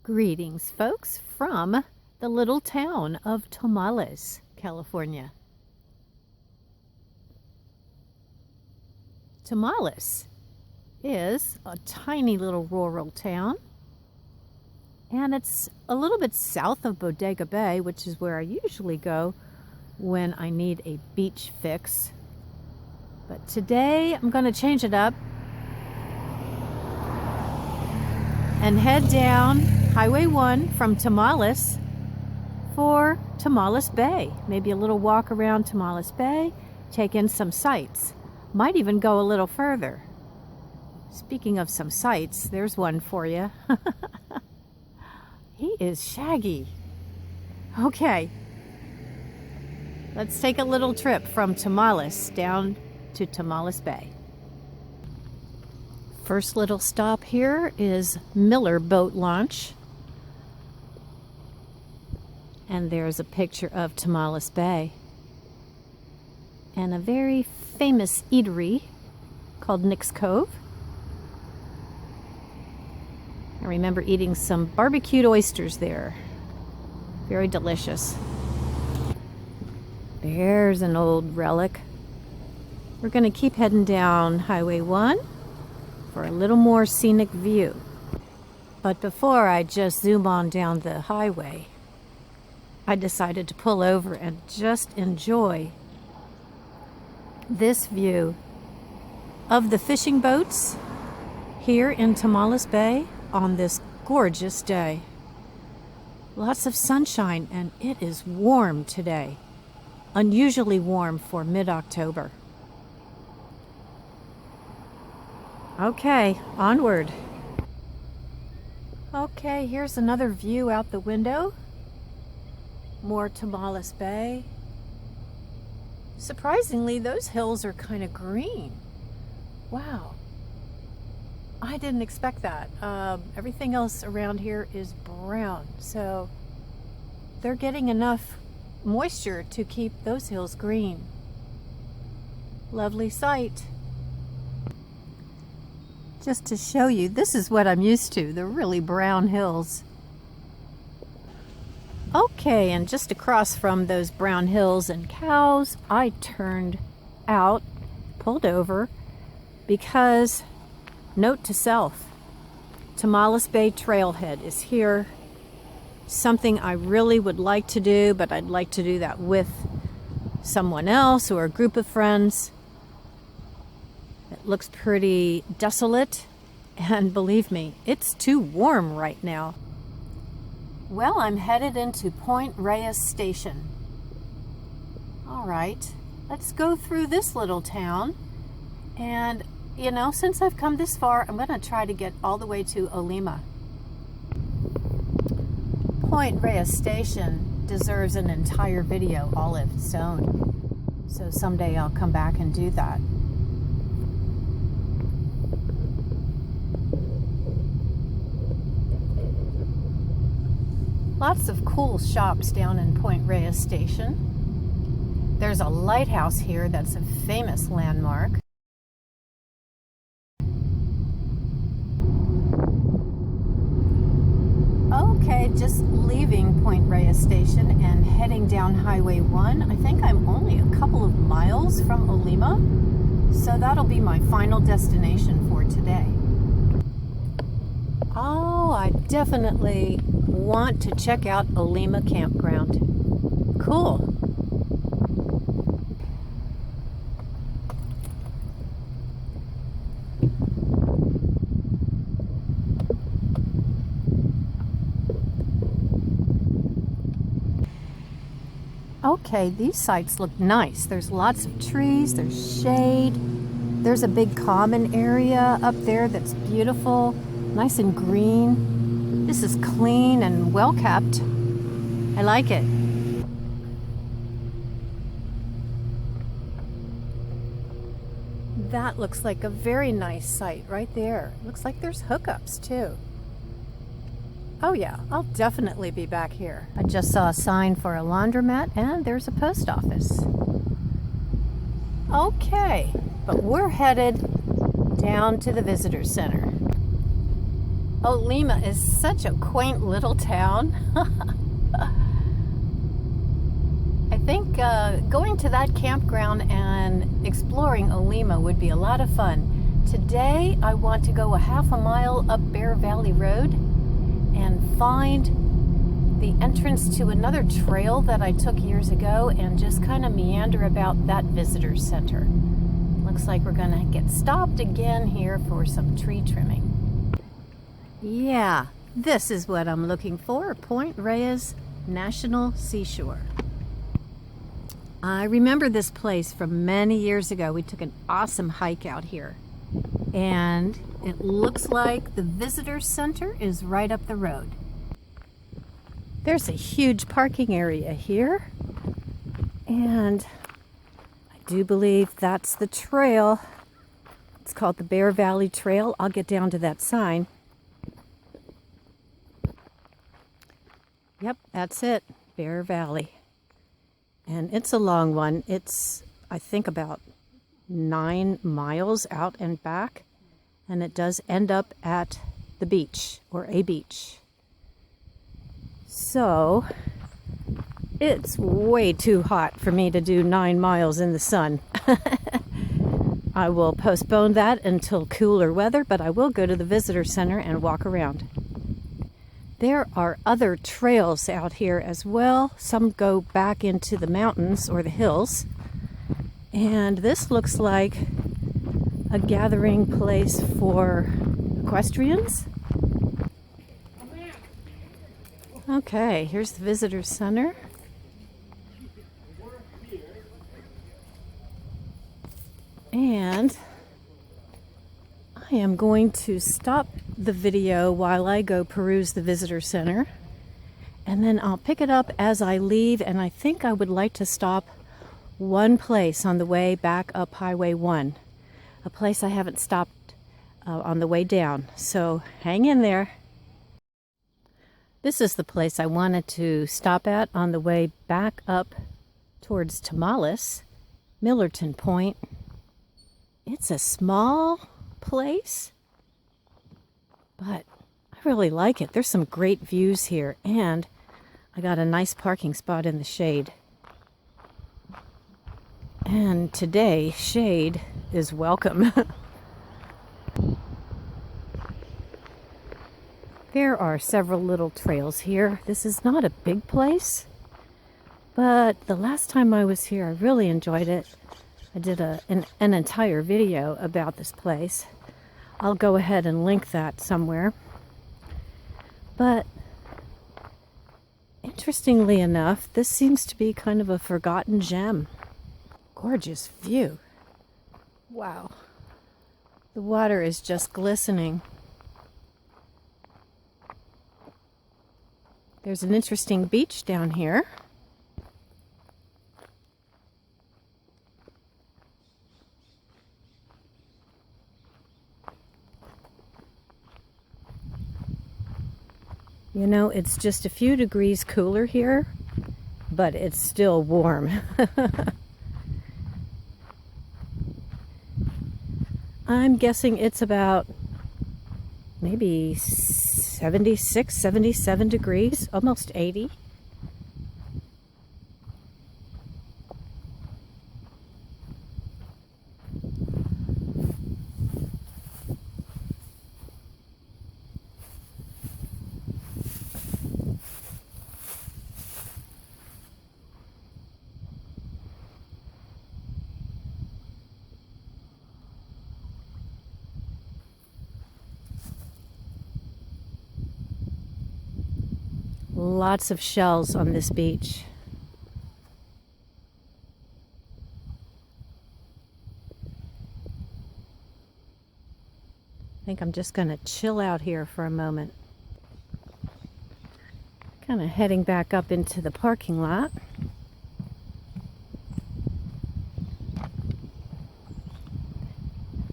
Greetings, folks, from the little town of Tomales, California. Tomales is a tiny little rural town, and it's a little bit south of Bodega Bay, which is where I usually go when I need a beach fix. But today I'm going to change it up and head down Highway 1 from Tomales for Tomales Bay. Maybe a little walk around Tomales Bay, take in some sights. Might even go a little further. Speaking of some sights, there's one for you. He is shaggy. Okay, let's take a little trip from Tomales down to Tomales Bay. First little stop here is Miller Boat Launch. And there's a picture of Tomales Bay. And a very famous eatery called Nick's Cove. I remember eating some barbecued oysters there. Very delicious. There's an old relic. We're going to keep heading down Highway 1 for a little more scenic view. But before I just zoom on down the highway, I decided to pull over and just enjoy this view of the fishing boats here in Tomales Bay on this gorgeous day. Lots of sunshine, and it is warm today. Unusually warm for mid-October. Okay, onward. Okay, here's another view out the window. More Tomales Bay. Surprisingly, those hills are kind of green. Wow. I didn't expect that. Everything else around here is brown, so they're getting enough moisture to keep those hills green. Lovely sight. Just to show you, this is what I'm used to, the really brown hills. Okay, and just across from those brown hills and cows, I turned out, pulled over, because, note to self, Tomales Bay Trailhead is here. Something I really would like to do, but I'd like to do that with someone else or a group of friends. It looks pretty desolate, and believe me, it's too warm right now. Well, I'm headed into Point Reyes Station. All right, let's go through this little town. And, you know, since I've come this far, I'm going to try to get all the way to Olema. Point Reyes Station deserves an entire video all of its own. So someday I'll come back and do that. Lots of cool shops down in Point Reyes Station. There's a lighthouse here that's a famous landmark. Okay, just leaving Point Reyes Station and heading down Highway 1. I think I'm only a couple of miles from Olema, so that'll be my final destination for today. Oh, I definitely want to check out Olema Campground. Cool. Okay, these sites look nice. There's lots of trees, there's shade. There's a big common area up there that's beautiful, nice and green. This is clean and well kept. I like it. That looks like a very nice site right there. Looks like there's hookups too. Oh yeah, I'll definitely be back here. I just saw a sign for a laundromat, and there's a post office. Okay, but we're headed down to the visitor center. Olema is such a quaint little town. I think going to that campground and exploring Olema would be a lot of fun. Today I want to go a half a mile up Bear Valley Road and find the entrance to another trail that I took years ago and just kind of meander about that visitor center. Looks like we're gonna get stopped again here for some tree trimming. Yeah, this is what I'm looking for, Point Reyes National Seashore. I remember this place from many years ago. We took an awesome hike out here. And it looks like the visitor center is right up the road. There's a huge parking area here. And I do believe that's the trail. It's called the Bear Valley Trail. I'll get down to that sign. Yep, that's it, Bear Valley. And it's a long one. It's, I think, about 9 miles out and back. And it does end up at the beach, or a beach. So, it's way too hot for me to do 9 miles in the sun. I will postpone that until cooler weather, but I will go to the visitor center and walk around. There are other trails out here as well. Some go back into the mountains or the hills. And this looks like a gathering place for equestrians. Okay, here's the visitor center. And I am going to stop the video while I go peruse the visitor center, and then I'll pick it up as I leave. And I think I would like to stop one place on the way back up Highway 1, a place I haven't stopped on the way down, so hang in there. This is the place I wanted to stop at on the way back up towards Tomales, Millerton Point. It's a small place, but I really like it. There's some great views here, and I got a nice parking spot in the shade. And today, shade is welcome. There are several little trails here. This is not a big place, but the last time I was here, I really enjoyed it. I did an entire video about this place. I'll go ahead and link that somewhere. But interestingly enough, this seems to be kind of a forgotten gem. Gorgeous view. Wow. The water is just glistening. There's an interesting beach down here. You know, it's just a few degrees cooler here, but it's still warm. I'm guessing it's about maybe 76, 77 degrees, almost 80. Lots of shells on this beach. I think I'm just going to chill out here for a moment. Kind of heading back up into the parking lot.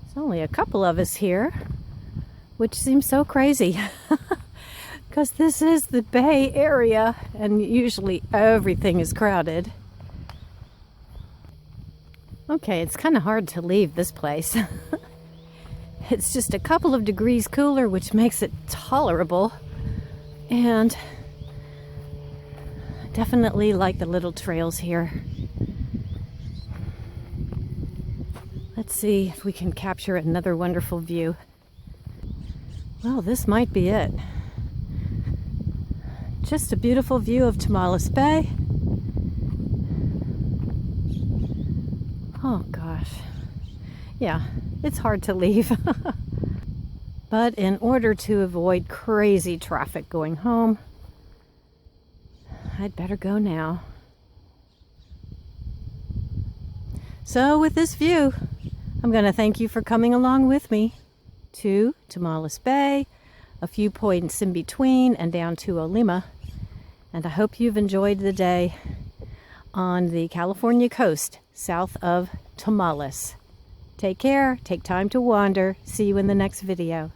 There's only a couple of us here, which seems so crazy. Because this is the Bay Area, and usually everything is crowded. Okay, it's kind of hard to leave this place. It's just a couple of degrees cooler, which makes it tolerable. And definitely like the little trails here. Let's see if we can capture another wonderful view. Well, this might be it. Just a beautiful view of Tomales Bay. Oh gosh. Yeah, it's hard to leave. But in order to avoid crazy traffic going home, I'd better go now. So with this view, I'm going to thank you for coming along with me to Tomales Bay, a few points in between, and down to Olema. And I hope you've enjoyed the day on the California coast south of Tomales. Take care, take time to wander. See you in the next video.